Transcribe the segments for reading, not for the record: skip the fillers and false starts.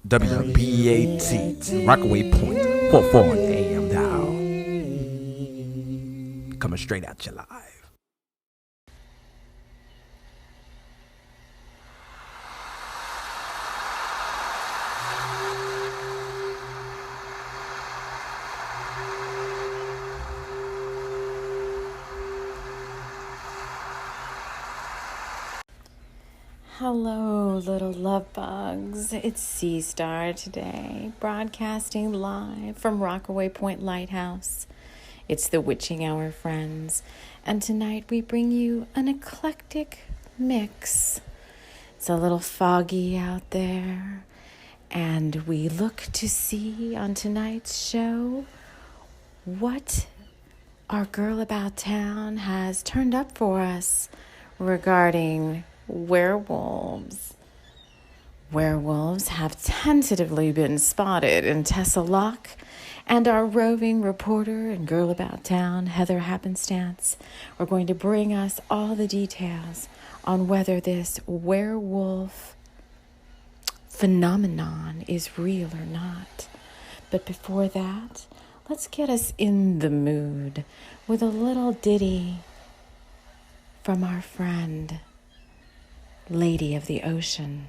WBAT, Rockaway Pointe, 4 AM dial. Coming straight at you live. Hello, little love bugs. It's SeaStar today, broadcasting live from Rockaway Pointe Lighthouse. It's the witching hour, friends, and tonight we bring you an eclectic mix. It's a little foggy out there, and we look to see on tonight's show what our girl about town has turned up for us regarding werewolves. Werewolves have tentatively been spotted in Tessalak, and our roving reporter and girl about town, Heather Happenstance, are going to bring us all the details on whether this werewolf phenomenon is real or not. But before that, let's get us in the mood with a little ditty from our friend, Lady of the Ocean.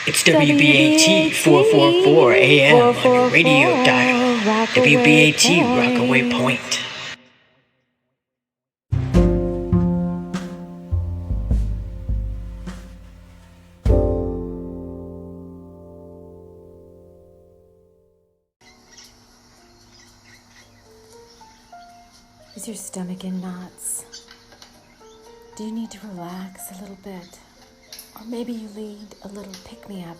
It's WBAT 444 AM on your radio dial. WBAT Rockaway Pointe. Is your stomach in knots? Do you need to relax a little bit? Or maybe you need a little pick-me-up.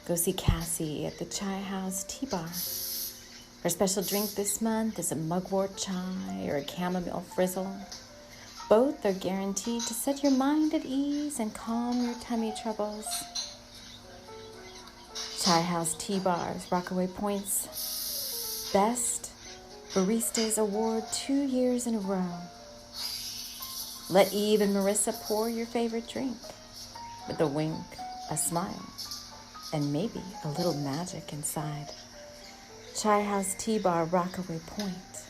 Go see Cassie at the Chai House Tea Bar. Her special drink this month is a mugwort chai or a chamomile frizzle. Both are guaranteed to set your mind at ease and calm your tummy troubles. Chai House Tea Bar is Rockaway Pointe's best Baristas Award 2 years in a row. Let Eve and Marissa pour your favorite drink with a wink, a smile, and maybe a little magic inside. Chai House Tea Bar, Rockaway Pointe,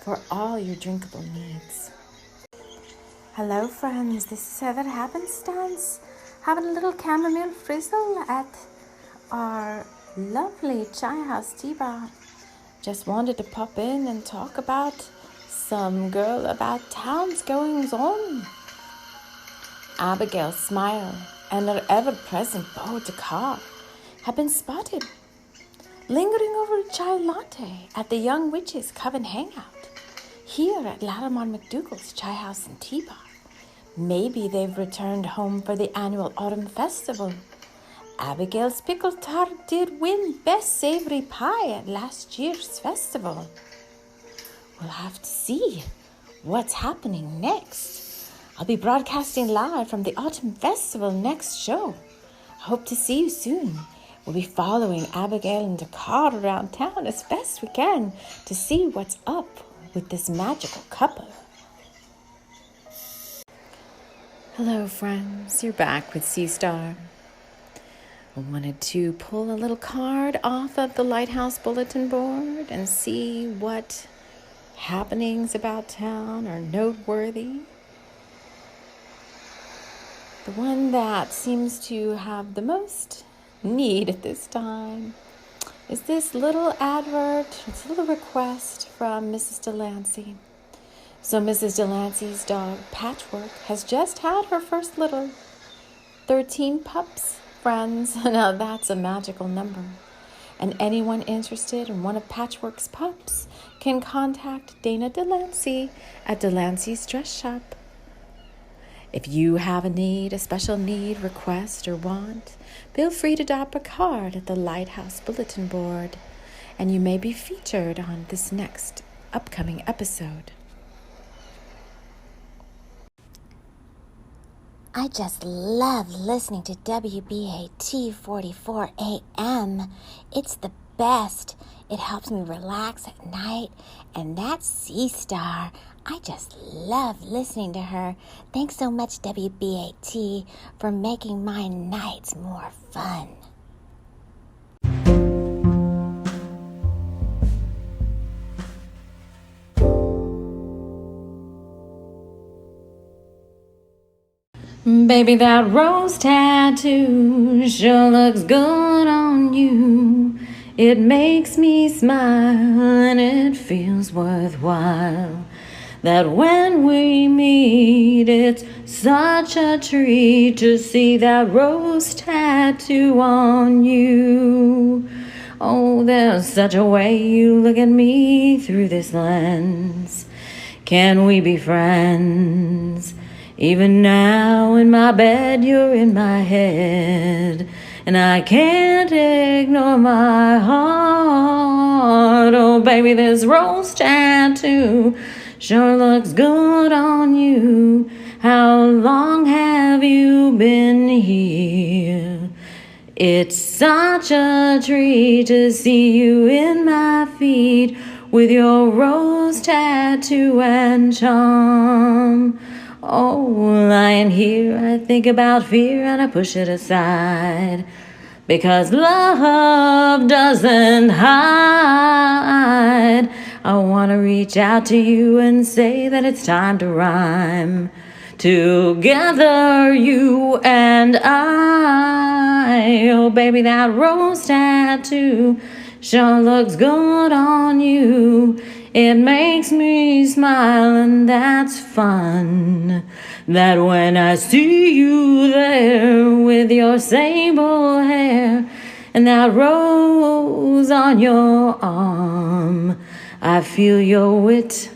for all your drinkable needs. Hello, friends. This is Heather Happenstance, having a little chamomile frizzle at our lovely Chai House Tea Bar. Just wanted to pop in and talk about some girl about town's goings on. Abigail Smile and her ever-present beau de car have been spotted lingering over a chai latte at the Young Witches Coven Hangout here at Latimer McDougal's Chai House and Tea Bar. Maybe they've returned home for the annual Autumn Festival Abigail's pickle tart did win Best Savory Pie at last year's festival. We'll have to see what's happening next. I'll be broadcasting live from the Autumn Festival next show. I hope to see you soon. We'll be following Abigail and Dakar around town as best we can to see what's up with this magical couple. Hello, friends. You're back with SeaStar. I wanted to pull a little card off of the Lighthouse bulletin board and see what happenings about town are noteworthy. The one that seems to have the most need at this time is this little advert. It's a little request from Mrs. Delancey. So Mrs. Delancey's dog Patchwork has just had her first litter. 13 pups, friends. Now that's a magical number. And anyone interested in one of Patchwork's pups can contact Dana Delancey at Delancey's Dress Shop. If you have a need, a special need, request, or want, feel free to drop a card at the Lighthouse Bulletin Board, and you may be featured on this next upcoming episode. I just love listening to WBAT 44 AM. It's the best. It helps me relax at night, and that's SeaStar. I just love listening to her. Thanks so much, WBAT, for making my nights more fun. Baby, that rose tattoo sure looks good on you. It makes me smile and it feels worthwhile. That when we meet, it's such a treat to see that rose tattoo on you. Oh, there's such a way you look at me through this lens. Can we be friends? Even now in my bed, you're in my head, and I can't ignore my heart. Oh, baby, this rose tattoo sure looks good on you. How long have you been here? It's such a treat to see you in my feet with your rose tattoo and charm. Oh, lying here, I think about fear and I push it aside. Because love doesn't hide. I want to reach out to you and say that it's time to rhyme. Together, you and I. Oh, baby, that rose tattoo sure looks good on you. It makes me smile, and that's fun. That when I see you there with your sable hair and that rose on your arm, I feel your wit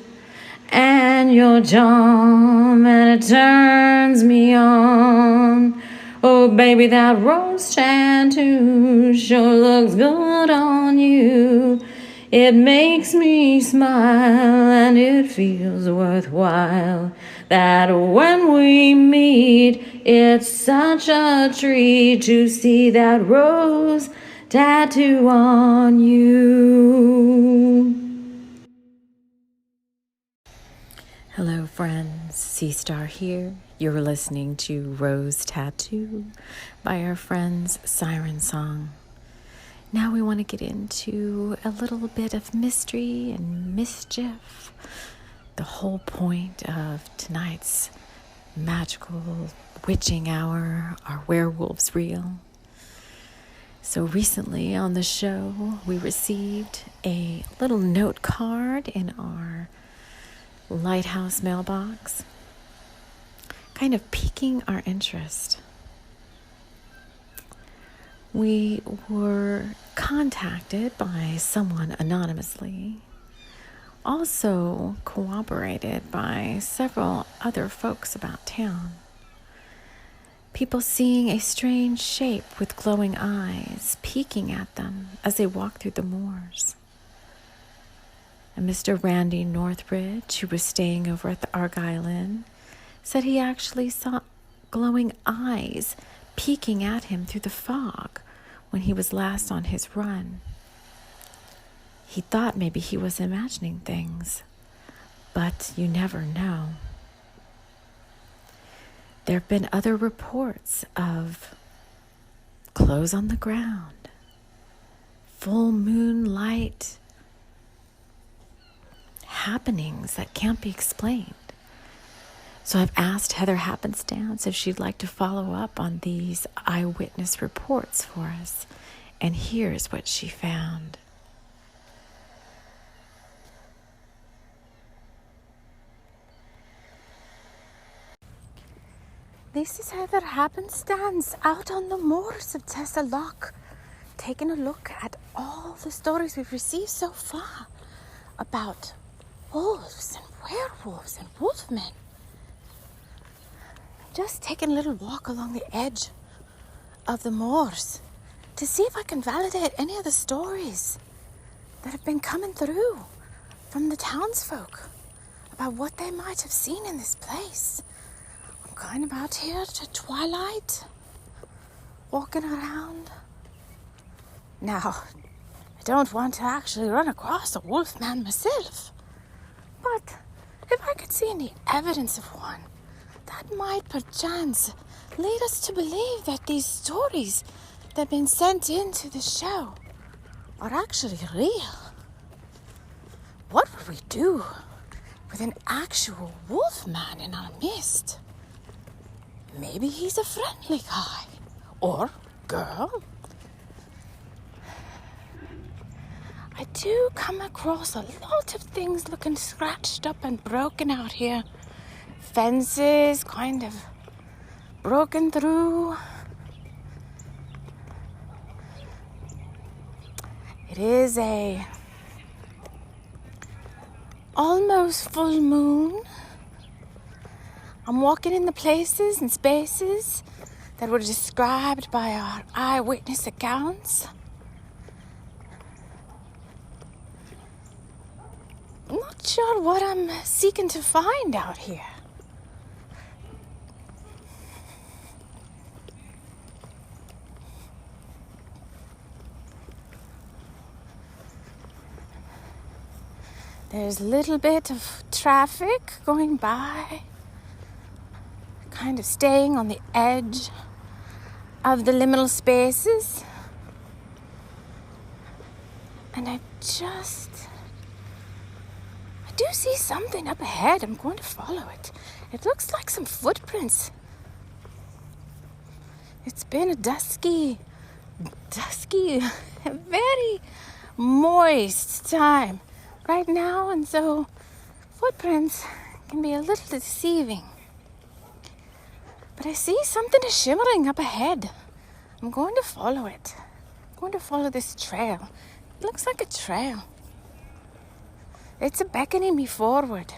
and your charm, and it turns me on. Oh, baby, that rose tattoo sure looks good on you. It makes me smile and it feels worthwhile. That when we meet, it's such a treat to see that rose tattoo on you. Hello, friends. SeaStar here. You're listening to Rose Tattoo by our friends Siren Song. Now we want to get into a little bit of mystery and mischief. The whole point of tonight's magical witching hour, our werewolves reel. So recently on the show, we received a little note card in our Lighthouse mailbox, kind of piquing our interest. We were contacted by someone anonymously, also corroborated by several other folks about town. People seeing a strange shape with glowing eyes peeking at them as they walk through the moors. And Mr. Randy Northridge, who was staying over at the Argyle Inn, said he actually saw glowing eyes peeking at him through the fog when he was last on his run. He thought maybe he was imagining things, but you never know. There have been other reports of clothes on the ground, full moonlight happenings that can't be explained. So I've asked Heather Happenstance if she'd like to follow up on these eyewitness reports for us, and here's what she found. This is Heather Happenstance out on the moors of Tessa Loch, taking a look at all the stories we've received so far about wolves and werewolves and wolfmen. Just taking a little walk along the edge of the moors to see if I can validate any of the stories that have been coming through from the townsfolk about what they might have seen in this place. Kind of out here to twilight, walking around. Now, I don't want to actually run across a wolf man myself, but if I could see any evidence of one, that might perchance lead us to believe that these stories that have been sent into the show are actually real. What would we do with an actual wolf man in our midst? Maybe he's a friendly guy or girl. I do come across a lot of things looking scratched up and broken out here. Fences kind of broken through. It is a almost full moon. I'm walking in the places and spaces that were described by our eyewitness accounts. I'm not sure what I'm seeking to find out here. There's a little bit of traffic going by, kind of staying on the edge of the liminal spaces. And I do see something up ahead. I'm going to follow it. It looks like some footprints. It's been a dusky, very moist time right now, and so footprints can be a little deceiving. But I see something is shimmering up ahead. I'm going to follow it. I'm going to follow this trail. It looks like a trail. It's beckoning me forward.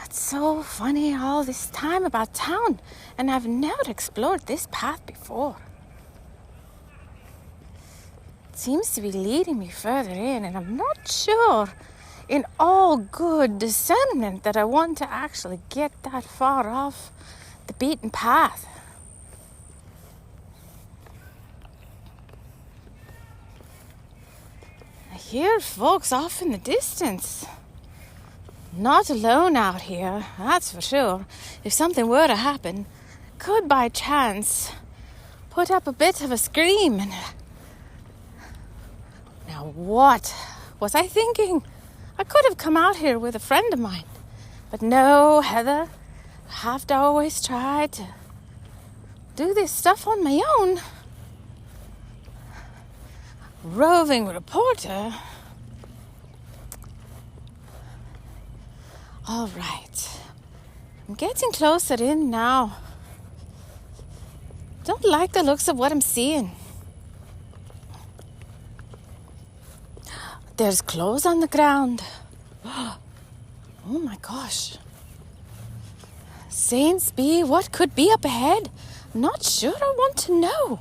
It's so funny all this time about town, and I've never explored this path before. It seems to be leading me further in, and I'm not sure in all good discernment that I want to actually get that far off the beaten path. I hear folks off in the distance. Not alone out here, that's for sure. If something were to happen, could by chance put up a bit of a scream. And now what was I thinking? I could have come out here with a friend of mine. But no, Heather, I have to always try to do this stuff on my own. Roving reporter. All right. I'm getting closer in now. Don't like the looks of what I'm seeing. There's clothes on the ground. Oh my gosh. Saints be, what could be up ahead? I'm not sure I want to know.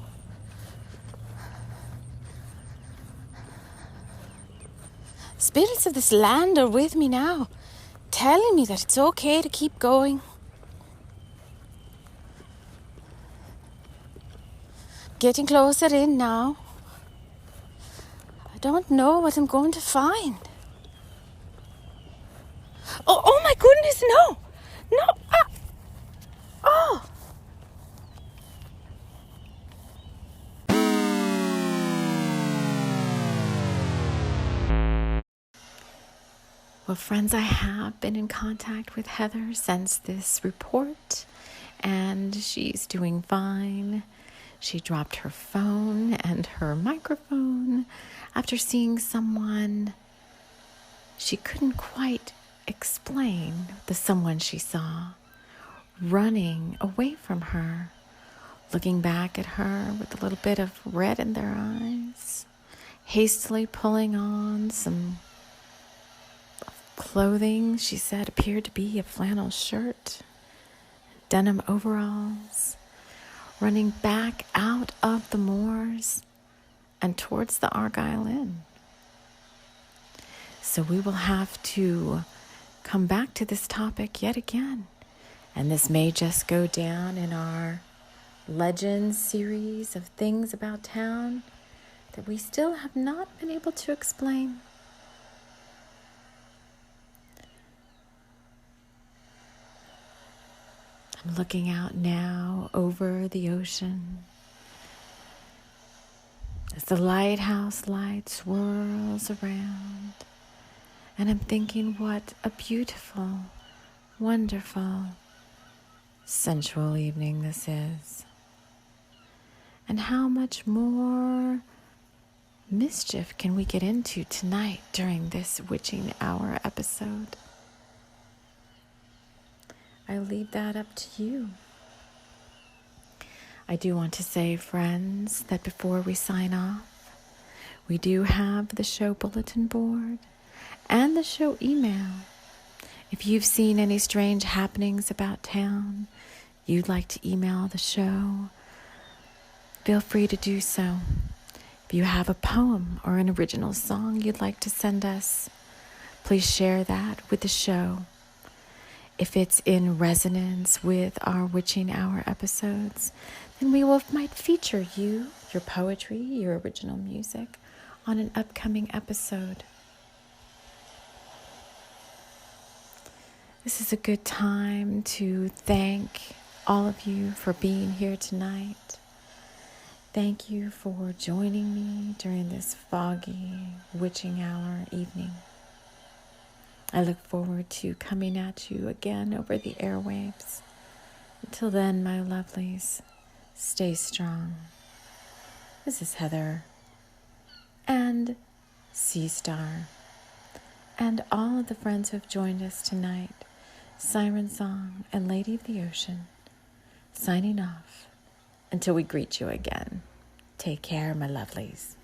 Spirits of this land are with me now, telling me that it's okay to keep going. Getting closer in now. I don't know what I'm going to find. Oh my goodness, no! No! Oh! Well, friends, I have been in contact with Heather since this report, and she's doing fine. She dropped her phone and her microphone after seeing someone she couldn't quite explain, the someone she saw running away from her, looking back at her with a little bit of red in their eyes, hastily pulling on some clothing she said appeared to be a flannel shirt, denim overalls, running back out of the moors and towards the Argyle Inn. So we will have to come back to this topic yet again. And this may just go down in our Legends series of things about town that we still have not been able to explain. I'm looking out now over the ocean as the lighthouse light swirls around. And I'm thinking what a beautiful, wonderful, sensual evening this is. And how much more mischief can we get into tonight during this witching hour episode? I leave that up to you. I do want to say, friends, that before we sign off, we do have the show bulletin board and the show email. If you've seen any strange happenings about town, you'd like to email the show, feel free to do so. If you have a poem or an original song you'd like to send us, please share that with the show. If it's in resonance with our Witching Hour episodes, then we might feature you, your poetry, your original music on an upcoming episode. This is a good time to thank all of you for being here tonight. Thank you for joining me during this foggy Witching Hour evening. I look forward to coming at you again over the airwaves. Until then, my lovelies, stay strong. This is Heather and SeaStar and all of the friends who have joined us tonight, Siren Song and Lady of the Ocean, signing off until we greet you again. Take care, my lovelies.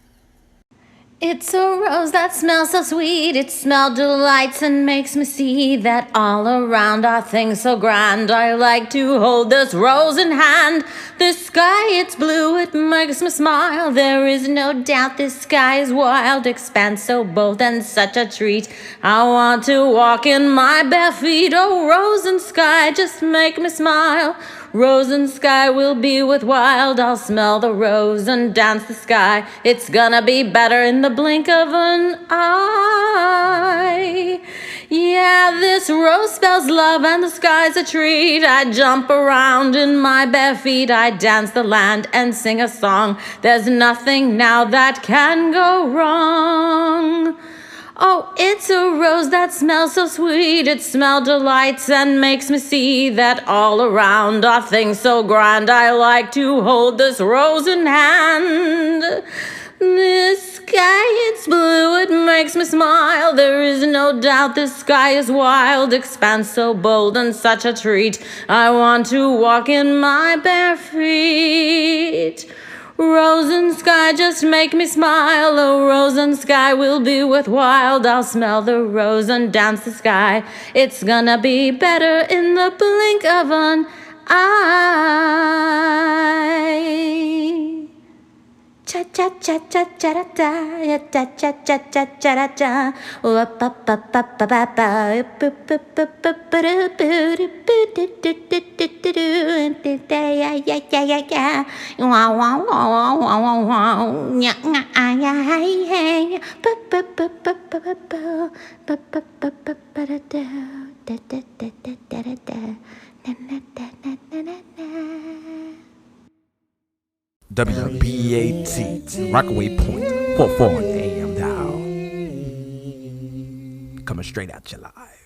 It's a rose that smells so sweet, it smells delights and makes me see that all around are things so grand. I like to hold this rose in hand. This sky, it's blue, it makes me smile. There is no doubt this sky is wild, expanse so bold and such a treat. I want to walk in my bare feet. Oh, rose and sky, just make me smile. Rose and sky will be with wild. I'll smell the rose and dance the sky. It's gonna be better in the blink of an eye. Yeah, this rose spells love and the sky's a treat. I jump around in my bare feet. I dance the land and sing a song. There's nothing now that can go wrong. Oh, it's a rose that smells so sweet. It smells delights and makes me see that all around are things so grand. I like to hold this rose in hand. This sky, it's blue, it makes me smile. There is no doubt this sky is wild, expanse so bold and such a treat. I want to walk in my bare feet. Rose and sky just make me smile. Oh, rose and sky will be worthwhile. I'll smell the rose and dance the sky. It's gonna be better in the blink of an eye. Cha cha cha cha cha da da cha cha cha cha cha da da pa pa pa pa pa pa WBAT, Rockaway Pointe, 441 AM dial. Coming straight at you live.